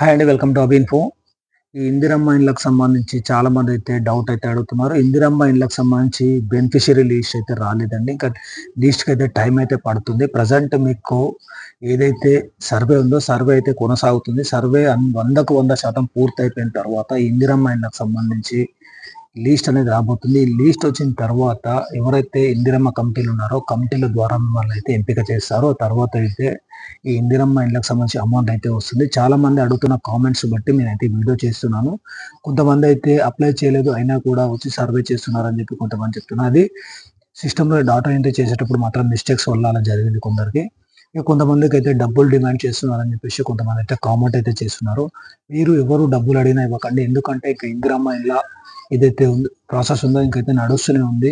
Hi అండి. Welcome to Abinfo. ఈ ఇందిరమ్మ ఇండ్లకు సంబంధించి చాలా మంది అయితే డౌట్ అయితే అడుగుతున్నారు. ఇందిరమ్మ ఇండ్లకు సంబంధించి బెనిఫిషియరీ లిస్ట్ అయితే రాలేదండి. ఇంకా లిస్ట్‌కి అయితే టైం అయితే పడుతుంది. ప్రెజెంట్ మీకు ఏదైతే సర్వే ఉందో సర్వే అయితే కొనసాగుతుంది. సర్వే 100కు 100% పూర్తయిపోయిన తర్వాత ఇందిరమ్మ ఇండ్లకు సంబంధించి లీస్ట్ అనేది రాబోతుంది. ఈ లీస్ట్ వచ్చిన తర్వాత ఎవరైతే ఇందిరమ్మ కమిటీలు ఉన్నారో కమిటీల ద్వారా మిమ్మల్ని అయితే ఎంపిక చేస్తారో తర్వాత అయితే ఈ ఇందిరమ్మ ఇండ్లకు సంబంధించి అమౌంట్ అయితే వస్తుంది. చాలా మంది అడుగుతున్న కామెంట్స్ బట్టి నేనైతే వీడియో చేస్తున్నాను. కొంతమంది అయితే అప్లై చేయలేదు అయినా కూడా వచ్చి సర్వే చేస్తున్నారని చెప్పి కొంతమంది చెప్తున్నారు. అది సిస్టమ్‌లో డాటా ఎంట్రీ చేసేటప్పుడు మాత్రం మిస్టేక్స్ వల్ల అలా జరిగింది కొందరికి. ఇక కొంతమందికి అయితే డబ్బులు డిమాండ్ చేస్తున్నారని చెప్పేసి కొంతమంది అయితే కామెంట్ అయితే చేస్తున్నారు. మీరు ఎవరు డబ్బులు అడిగినా ఇవ్వకండి. ఎందుకంటే ఇక ఇందిరమ్మ ఇండ్ల ఏదైతే ప్రాసెస్ ఉందో ఇంకైతే నడుస్తూనే ఉంది.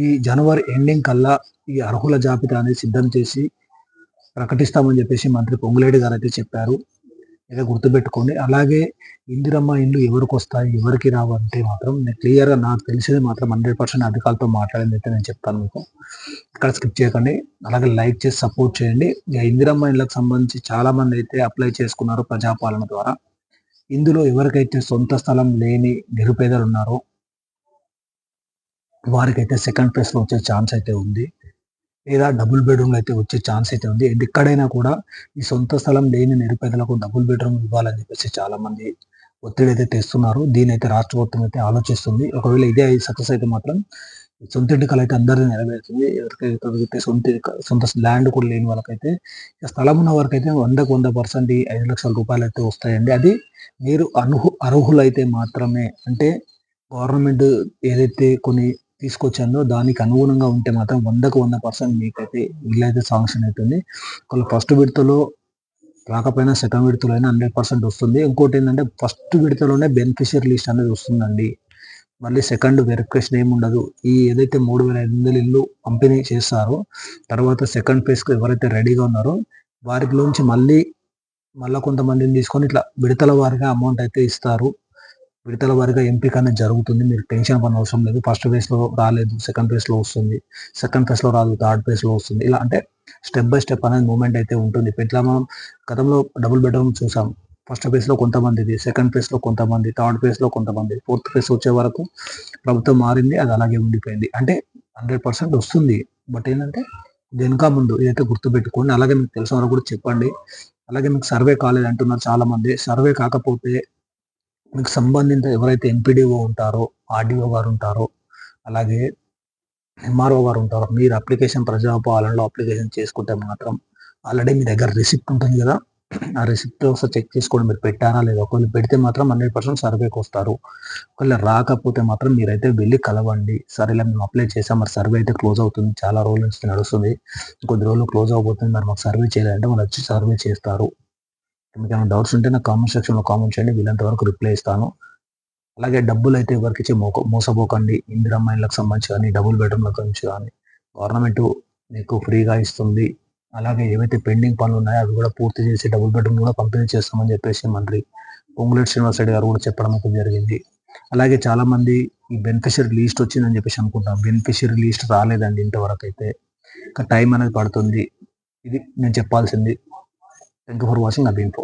ఈ జనవరి ఎండింగ్ కల్లా ఈ అర్హుల జాబితా అనేది సిద్ధం చేసి ప్రకటిస్తామని చెప్పేసి మంత్రి పొంగులేటి గారైతే చెప్పారు. ఇదే గుర్తుపెట్టుకోండి. అలాగే ఇందిరమ్మ ఇండ్లు ఎవరికొస్తాయి, ఎవరికి రావు అంటే మాత్రం నేను క్లియర్‌గా నాకు తెలిసింది మాత్రం 100% అధికారులతో మాట్లాడిందైతే నేను చెప్తాను మీకు. ఇక్కడ స్కిప్ చేయకండి. అలాగే లైక్ చేసి సపోర్ట్ చేయండి. ఇక ఇందిరమ్మ ఇండ్లకు సంబంధించి చాలామంది అయితే అప్లై చేసుకున్నారు ప్రజాపాలన ద్వారా. ఇందులో ఎవరికైతే సొంత స్థలం లేని నిరుపేదలున్నారో వారికైతే సెకండ్ ఫేజ్‌లో వచ్చే ఛాన్స్ అయితే ఉంది. లేదా డబుల్ బెడ్‌రూమ్‌లో అయితే వచ్చే ఛాన్స్ అయితే ఉంది. ఎక్కడైనా కూడా ఈ సొంత స్థలం లేని నిరుపేదలకు డబుల్ బెడ్‌రూమ్ ఇవ్వాలని చెప్పేసి చాలామంది ఒత్తిడైతే తెస్తున్నారు. దీనైతే రాష్ట్ర ప్రభుత్వం అయితే ఆలోచిస్తుంది. ఒకవేళ ఇదే సక్సెస్ అయితే మాత్రం సొంత ఇంటి కల అయితే అందరిది నెరవేరుతుంది. ఎవరికైతే సొంత ల్యాండ్ కూడా లేని వాళ్ళకైతే స్థలం ఉన్న వారికైతే 100కు 100% ఈ రూ. 5,00,000 అయితే వస్తాయండి. అది మీరు అర్హులైతే మాత్రమే. అంటే గవర్నమెంట్ ఏదైతే కొన్ని తీసుకొచ్చిందో దానికి అనుగుణంగా ఉంటే మాత్రం 100కు 100% మీకైతే ఇల్లైతే శాంక్షన్ అయితుంది. ఒకవేళ ఫస్ట్ విడతలో రాకపోయినా సెకండ్ విడతలో అయినా 100% వస్తుంది. ఇంకోటేంటంటే ఫస్ట్ విడతలోనే బెనిఫిషియరీ లిస్ట్ అనేది వస్తుందండి. మళ్ళీ సెకండ్ వెరిఫికేషన్ ఏముండదు. ఈ ఏదైతే 3,500 ఇల్లు పంపిణీ చేస్తారో తర్వాత సెకండ్ ఫేజ్‌కి ఎవరైతే రెడీగా ఉన్నారో వారిలోంచి మళ్ళా కొంతమందిని తీసుకొని ఇట్లా విడతల వారీగా అమౌంట్ అయితే ఇస్తారు. విడతల వారీగా ఎంపిక అనేది జరుగుతుంది. మీరు టెన్షన్ పడనవసరం లేదు. ఫస్ట్ ఫేజ్‌లో రాలేదు, సెకండ్ ఫేజ్‌లో వస్తుంది. సెకండ్ ఫేజ్‌లో రాదు, థర్డ్ ఫేజ్‌లో వస్తుంది. ఇలా అంటే స్టెప్ బై స్టెప్ అనేది మూవ్‌మెంట్ అయితే ఉంటుంది. ఇప్పుడు ఇట్లా మనం గతంలో డబుల్ బెడ్‌రూమ్ చూసాం. ఫస్ట్ ఫేజ్‌లో కొంతమందిది, సెకండ్ ఫేజ్‌లో కొంతమంది, థర్డ్ ఫేజ్‌లో కొంతమంది, ఫోర్త్ ఫేజ్ వచ్చే వరకు ప్రభుత్వం మారింది. అది అలాగే ఉండిపోయింది. అంటే 100% వస్తుంది. బట్ ఏంటంటే వెనక ముందు ఇదైతే గుర్తుపెట్టుకోండి. అలాగే మీకు తెలిసిన వాళ్ళకి కూడా చెప్పండి. అలాగే మీకు సర్వే కాలేదంటున్నారు చాలామంది. సర్వే కాకపోతే మీకు సంబంధిత ఎవరైతే ఎంపీడీఓ ఉంటారో, ఆర్డీఓ గారు ఉంటారో, అలాగే ఎంఆర్ఓ గారు ఉంటారో, మీరు ప్రజాపాలనలో అప్లికేషన్ చేసుకుంటే మాత్రం ఆల్రెడీ మీ దగ్గర రిసిప్ట్ ఉంటుంది కదా! ఆ రిసిప్ట్ ఒకసారి చెక్ చేసుకోండి మీరు పెట్టారా లేదా? ఒకవేళ పెడితే మాత్రం 100% సర్వేకొస్తారు. ఒకవేళ రాకపోతే మాత్రం మీరైతే వెళ్లి కలవండి. సరేలే మేము అప్లై చేసాం. మరి సర్వే అయితే క్లోజ్ అవుతుంది. చాలా రోజుల నుంచి నడుస్తుంది. కొద్ది రోజుల్లో క్లోజ్ అవ్వబోతుంది. మరి మాకు సర్వే చేయలేదంటే వాళ్ళొచ్చి సర్వే చేస్తారు. మీకేమైనా డౌట్స్ ఉంటే నాకు కామెంట్ సెక్షన్‌లో కామెంట్ చేయండి. వీలైనంత వరకు రిప్లై ఇస్తాను. అలాగే డబ్బులైతే ఎవరికిచ్చి మోసపోకండి. ఇందిరమ్మ ఇళ్ళకి సంబంధించి గాని, డబుల్ బెడ్‌రూమ్‌ల గురించి గాని, గవర్నమెంటు మీకు ఫ్రీగా ఇస్తుంది. అలాగే ఏవైతే పెండింగ్ పనులున్నాయో అవి కూడా పూర్తి చేసి డబుల్ బెడ్‌రూమ్ కూడా పంపిణీ చేస్తామని చెప్పేసి మంత్రి పొంగులేటి శ్రీనివాసరెడ్డి గారు కూడా చెప్పడం అయితే జరిగింది. అలాగే చాలామంది ఈ బెనిఫిషియరీ లిస్ట్ వచ్చిందని చెప్పేసి అనుకుంటాం. బెనిఫిషియరీ లిస్ట్ రాలేదండి ఇంతవరకైతే. ఇంకా టైం అనేది పడుతుంది. ఇది నేను చెప్పాల్సింది. Thank you for watching అబిన్ఫో.